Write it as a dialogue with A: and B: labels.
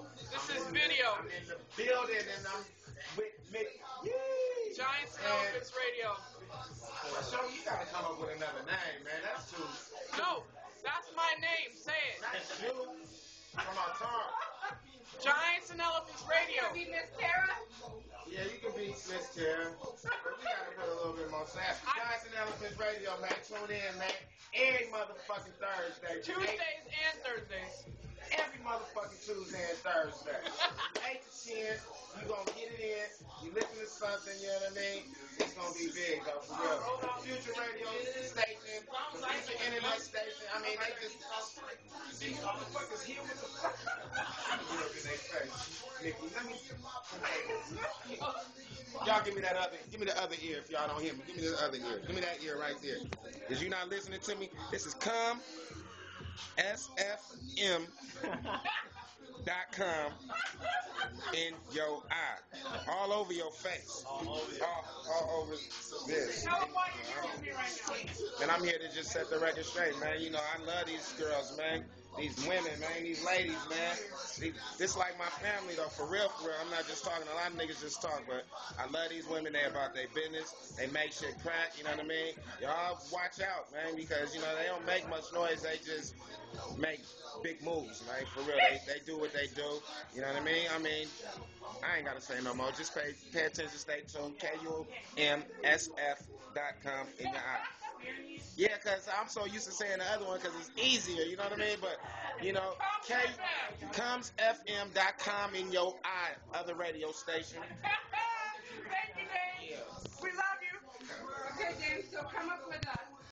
A: This is video.
B: I'm in the building and I'm with Mick.
A: Giants and Elephants Radio.
B: So you gotta come up with another name, man. That's too.
A: No, that's my name. Say it.
B: That's you. From our tongue.
A: Giants and Elephants Radio.
C: Be Miss Tara?
B: Yeah, you can be Miss Tara. But we gotta put a little bit more sass. Giants and Elephants Radio, man. Tune in, man. Every motherfucking Thursday.
A: Tuesdays and Thursdays.
B: Every motherfucking Tuesday and Thursday. 8 to 10, you gonna get it in. You listen to something, you know what I mean? It's gonna be big, though, for real. Future radio station, future internet station. I mean, they just. These motherfuckers here with the fuck. Get up in their face. Mickey, let me. Y'all give me that other, give me the other ear if y'all don't hear me. Give me the other ear. Give me that ear right there. Is you not listening to me? This is Come SFM.com in your eye. All over your face. All over this.
A: Tell them why you're here with me right now.
B: And I'm here to just set the record straight, man. You know, I love these girls, man. These women, man. These ladies, man. This like my family, though. For real, for real. I'm not just talking. A lot of niggas just talk, but I love these women. They about their business. They make shit crack, you know what I mean? Y'all watch out, man, because, you know, they don't make much noise. They just make big moves, man. For real. They do what they do. You know what I mean? I ain't got to say no more. Just pay attention. Stay tuned. KUMSF.com in your eye. Yeah, because I'm so used to saying the other one because it's easier, you know what I mean? But, you know, KUMSFM.com in your eye, other radio station.
C: Thank you, Dave. We love you. Okay, Dave, so come up with a